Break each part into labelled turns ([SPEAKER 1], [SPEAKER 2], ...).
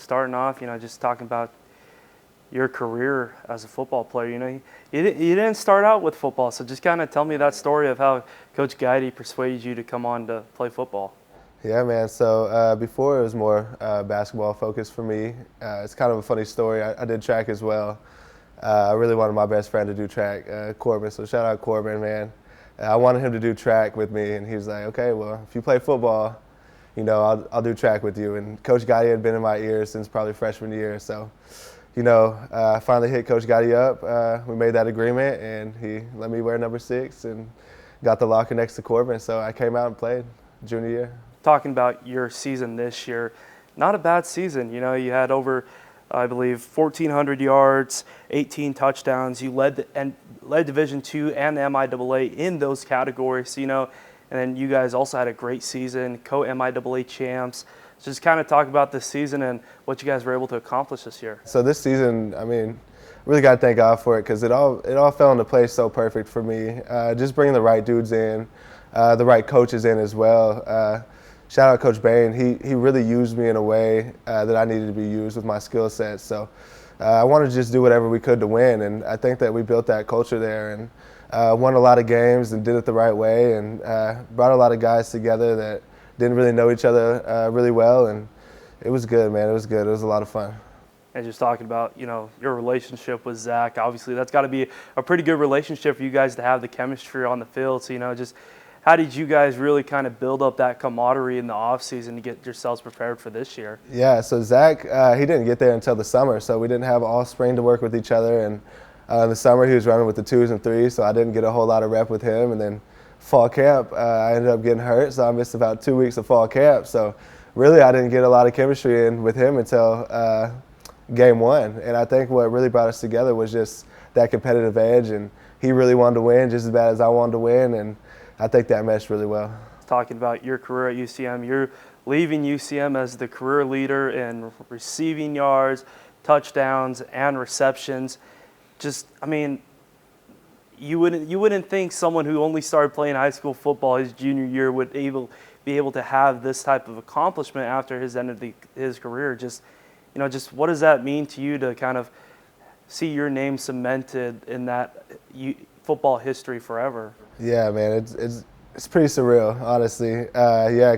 [SPEAKER 1] starting off, just talking about your career as a football player. You didn't start out with football, so just kind of tell me that story of how Coach Guidey persuaded you to come on to play football.
[SPEAKER 2] Yeah, man. So before it was more basketball focused for me. It's kind of a funny story. I did track as well. I really wanted my best friend to do track, Corbin. So shout out Corbin, man. I wanted him to do track with me, and he was like, "Okay, well, if you play football, I'll do track with you." And Coach Guidey had been in my ear since probably freshman year. So, I finally hit Coach Guidey up. We made that agreement, and he let me wear number 6 and got the locker next to Corbin. So I came out and played junior year.
[SPEAKER 1] Talking about your season this year, not a bad season. You had over, I believe, 1,400 yards, 18 touchdowns. You led Division II and the MIAA in those categories. And then you guys also had a great season, co-MIAA champs. So just kind of talk about this season and what you guys were able to accomplish this year.
[SPEAKER 2] So this season, really got to thank God for it because it all fell into place so perfect for me. Just bringing the right dudes in, the right coaches in as well. Shout out Coach Bain. He really used me in a way that I needed to be used with my skill set. So I wanted to just do whatever we could to win, and I think that we built that culture there and won a lot of games and did it the right way and brought a lot of guys together that didn't really know each other really well, and it was good, man. It was good. It was a lot of fun.
[SPEAKER 1] And just talking about, your relationship with Zach, obviously that's got to be a pretty good relationship for you guys to have the chemistry on the field. So, just how did you guys really kind of build up that camaraderie in the offseason to get yourselves prepared for this year?
[SPEAKER 2] Yeah, so Zach, he didn't get there until the summer, so we didn't have all spring to work with each other. And in the summer, he was running with the 2s and 3s, so I didn't get a whole lot of rep with him. And then fall camp, I ended up getting hurt, so I missed about 2 weeks of fall camp. So really, I didn't get a lot of chemistry in with him until game 1. And I think what really brought us together was just that competitive edge, and he really wanted to win just as bad as I wanted to win, and I think that meshed really well.
[SPEAKER 1] Talking about your career at UCM, you're leaving UCM as the career leader in receiving yards, touchdowns, and receptions. You wouldn't think someone who only started playing high school football his junior year would be able to have this type of accomplishment after his end of his career. Just what does that mean to you to kind of see your name cemented in that football history forever?
[SPEAKER 2] Yeah, man, it's pretty surreal, honestly.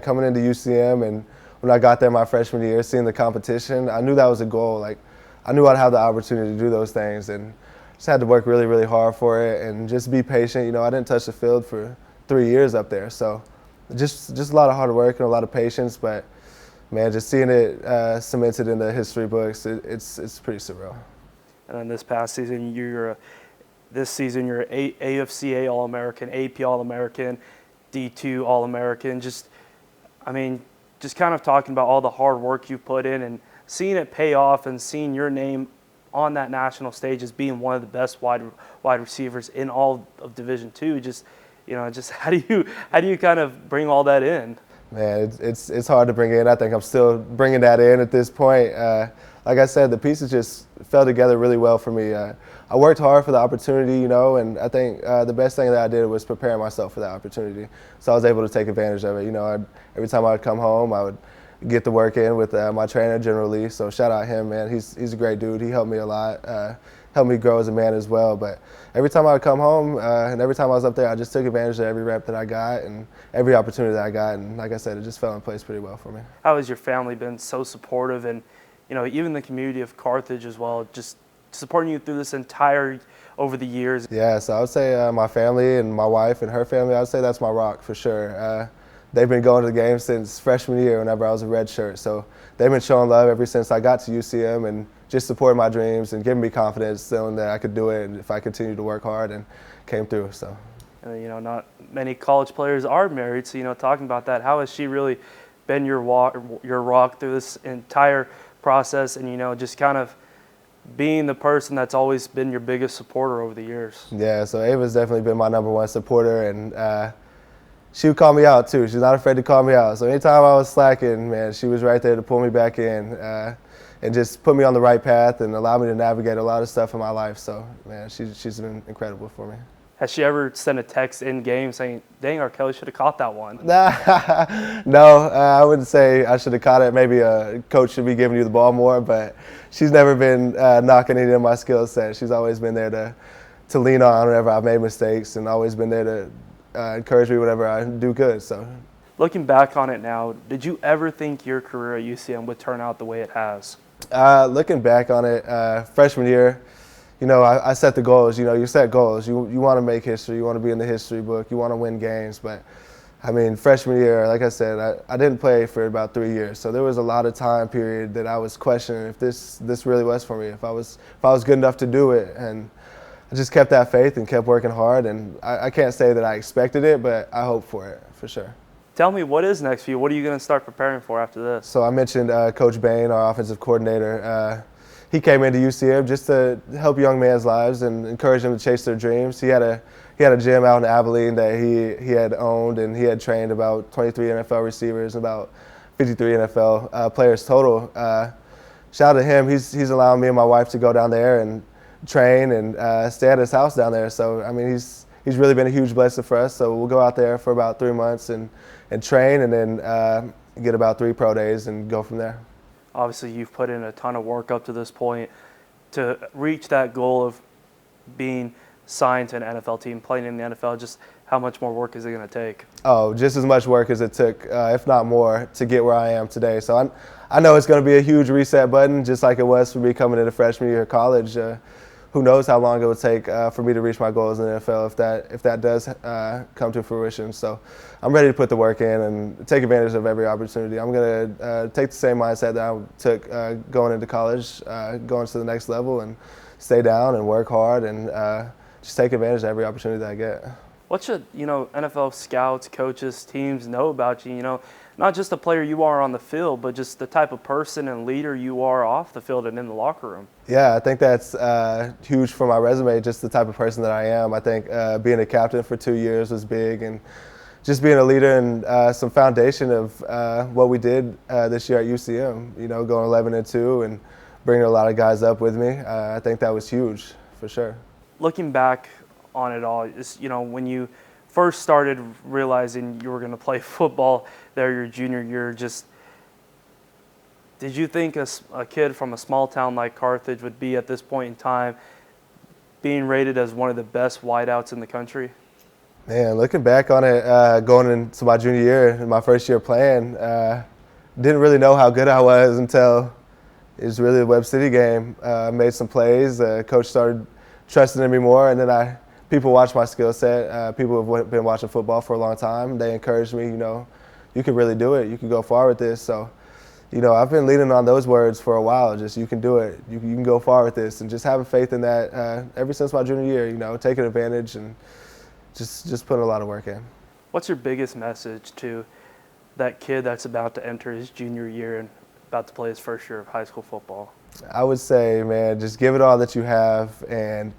[SPEAKER 2] Coming into UCM, and when I got there my freshman year, seeing the competition, I knew that was a goal. Like, I knew I'd have the opportunity to do those things, and just had to work really, really hard for it, and just be patient. I didn't touch the field for 3 years up there, so just a lot of hard work and a lot of patience. But man, just seeing it cemented in the history books, it's pretty surreal.
[SPEAKER 1] And then this past season, you're AFCA All-American, AP All-American, D2 All-American. Just kind of talking about all the hard work you put in and seeing it pay off and seeing your name on that national stage as being one of the best wide receivers in all of Division II. Just how do you kind of bring all that in?
[SPEAKER 2] Man, it's hard to bring in. I think I'm still bringing that in at this point. Like I said, the pieces just fell together really well for me. I worked hard for the opportunity, and I think the best thing that I did was preparing myself for that opportunity. So I was able to take advantage of it. Every time I would come home, I would get the work in with my trainer, General Lee. So shout out him, man. He's a great dude. He helped me a lot, helped me grow as a man as well. But every time I would come home and every time I was up there, I just took advantage of every rep that I got and every opportunity that I got. And like I said, it just fell in place pretty well for me.
[SPEAKER 1] How has your family been so supportive, and even the community of Carthage as well, just supporting you through this entire over the years?
[SPEAKER 2] Yeah, so I would say my family and my wife and her family, I would say that's my rock for sure. They've been going to the game since freshman year whenever I was a red shirt. So they've been showing love ever since I got to UCM and just supporting my dreams and giving me confidence, knowing that I could do it and if I continued to work hard, and came through. So,
[SPEAKER 1] not many college players are married. So, talking about that, how has she really been your rock through this entire process, and just kind of being the person that's always been your biggest supporter over the years?
[SPEAKER 2] Yeah, so Ava's definitely been my #1 supporter, and she would call me out too. She's not afraid to call me out. So anytime I was slacking, man, she was right there to pull me back in and just put me on the right path and allow me to navigate a lot of stuff in my life. So, man, she's been incredible for me.
[SPEAKER 1] Has she ever sent a text in game saying, dang, Arkell should have caught that one?
[SPEAKER 2] No, I wouldn't say I should have caught it. Maybe a coach should be giving you the ball more, but she's never been knocking any of my skill set. She's always been there to lean on whenever I've made mistakes, and always been there to encourage me whenever I do good. So,
[SPEAKER 1] looking back on it now, did you ever think your career at UCM would turn out the way it has?
[SPEAKER 2] Looking back on it, freshman year, I set the goals. You set goals. You want to make history. You want to be in the history book. You want to win games. But, I mean, freshman year, like I said, I didn't play for about 3 years. So there was a lot of time period that I was questioning if this really was for me, if I was good enough to do it. And I just kept that faith and kept working hard. And I can't say that I expected it, but I hoped for it, for sure.
[SPEAKER 1] Tell me, what is next for you? What are you going to start preparing for after this?
[SPEAKER 2] So I mentioned Coach Bain, our offensive coordinator. He came into UCM just to help young men's lives and encourage them to chase their dreams. He had a gym out in Abilene that he had owned, and he had trained about 23 NFL receivers, about 53 NFL players total. Shout out to him. He's allowing me and my wife to go down there and train and stay at his house down there. So I mean, he's really been a huge blessing for us. So we'll go out there for about 3 months and train, and then get about 3 pro days and go from there.
[SPEAKER 1] Obviously, you've put in a ton of work up to this point to reach that goal of being signed to an NFL team, playing in the NFL. Just how much more work is it going to take? Oh,
[SPEAKER 2] just as much work as it took, if not more, to get where I am today. So I know it's going to be a huge reset button, just like it was for me coming into freshman year of college. Who knows how long it would take for me to reach my goals in the NFL if that does come to fruition. So I'm ready to put the work in and take advantage of every opportunity. I'm going to take the same mindset that I took going into college, going to the next level, and stay down and work hard and just take advantage of every opportunity that I get.
[SPEAKER 1] What should NFL scouts, coaches, teams know about you? Not just the player you are on the field, but just the type of person and leader you are off the field and in the locker room.
[SPEAKER 2] Yeah, I think that's huge for my resume, just the type of person that I am. I think being a captain for 2 years was big, and just being a leader and some foundation of what we did this year at UCM, going 11-2 and bringing a lot of guys up with me. I think that was huge, for sure.
[SPEAKER 1] Looking back on it all, when you first started realizing you were going to play football there your junior year, did you think a kid from a small town like Carthage would be at this point in time being rated as one of the best wideouts in the country?
[SPEAKER 2] Man, looking back on it, going into my junior year, in my first year playing, didn't really know how good I was until it was really the Webb City game. Made some plays, coach started trusting in me more, and then people watch my skill set. People have been watching football for a long time. They encouraged me, you can really do it. You can go far with this. So, I've been leaning on those words for a while. Just, you can do it. You can go far with this. And just having faith in that ever since my junior year, taking advantage and just putting a lot of work in.
[SPEAKER 1] What's your biggest message to that kid that's about to enter his junior year and about to play his first year of high school football?
[SPEAKER 2] I would say, man, just give it all that you have and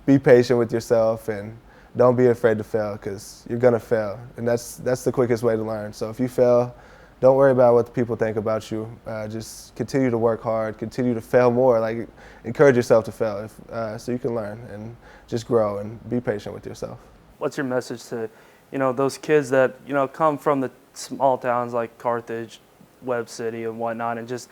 [SPEAKER 2] be patient with yourself, and don't be afraid to fail, because you're going to fail. And that's the quickest way to learn. So if you fail, don't worry about what the people think about you. Just continue to work hard, continue to fail more. Like, encourage yourself to fail so you can learn and just grow, and be patient with yourself.
[SPEAKER 1] What's your message to, those kids that, come from the small towns like Carthage, Webb City and whatnot, and just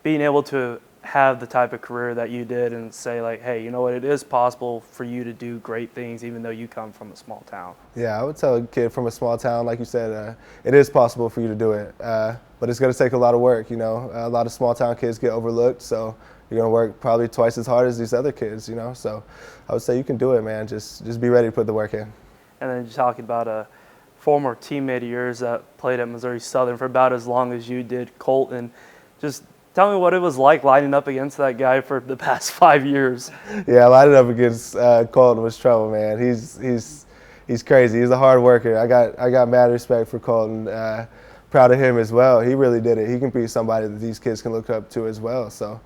[SPEAKER 1] being able to have the type of career that you did and say, like, hey, you know what, it is possible for you to do great things even though you come from a small town? Yeah,
[SPEAKER 2] I would tell a kid from a small town, like you said, it is possible for you to do it, but it's going to take a lot of work. A lot of small town kids get overlooked, so you're going to work probably twice as hard as these other kids, so I would say you can do it, man. Just be ready to put the work in.
[SPEAKER 1] And then you're talking about a former teammate of yours that played at Missouri Southern for about as long as you did, Colton. Just tell me what it was like lining up against that guy for the past 5 years.
[SPEAKER 2] Yeah, lining up against Colton was trouble, man. He's crazy. He's a hard worker. I got mad respect for Colton. Proud of him as well. He really did it. He can be somebody that these kids can look up to as well. So,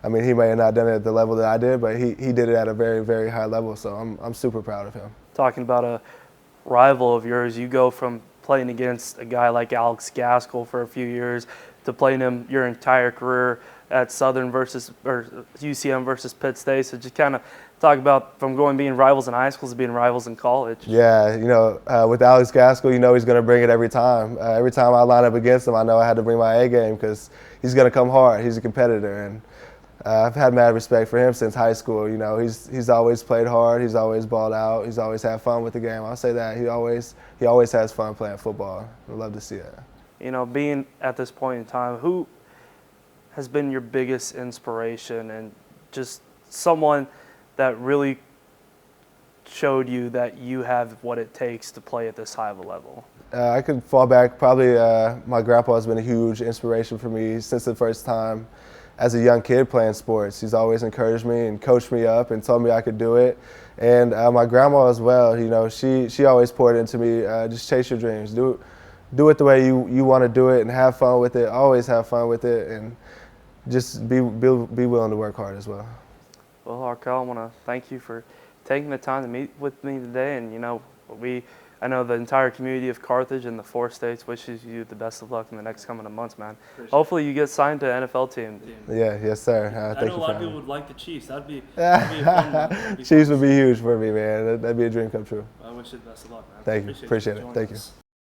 [SPEAKER 2] I mean, he may have not done it at the level that I did, but he did it at a very, very high level. So I'm super proud of him.
[SPEAKER 1] Talking about a rival of yours, you go from playing against a guy like Alex Gaskell for a few years to playing him your entire career at Southern versus or UCM versus Pitt State. So just kind of talk about from going being rivals in high schools to being rivals in college.
[SPEAKER 2] Yeah, with Alex Gaskell, he's going to bring it every time. Every time I line up against him, I know I had to bring my A game because he's going to come hard. He's a competitor, and I've had mad respect for him since high school. He's always played hard. He's always balled out. He's always had fun with the game. I'll say that. He always has fun playing football. I love to see that.
[SPEAKER 1] Being at this point in time, who has been your biggest inspiration and just someone that really showed you that you have what it takes to play at this high of a level?
[SPEAKER 2] I could fall back. Probably my grandpa has been a huge inspiration for me since the first time as a young kid playing sports. He's always encouraged me and coached me up and told me I could do it. And my grandma as well, she always poured into me, just chase your dreams. Do it the way you want to do it and have fun with it. Always have fun with it and just be willing to work hard as well.
[SPEAKER 1] Well, Arkell, I want to thank you for taking the time to meet with me today. And, I know the entire community of Carthage and the 4 states wishes you the best of luck in the next coming months, man. Hopefully you get signed to an NFL team.
[SPEAKER 2] Yeah, yes, sir.
[SPEAKER 3] I know a lot of people would like the Chiefs. That'd be a fun one.
[SPEAKER 2] Chiefs would be huge for me, man. That'd be a dream come true.
[SPEAKER 3] I wish you the best of luck, man.
[SPEAKER 2] Thank you. Appreciate it. Thank you.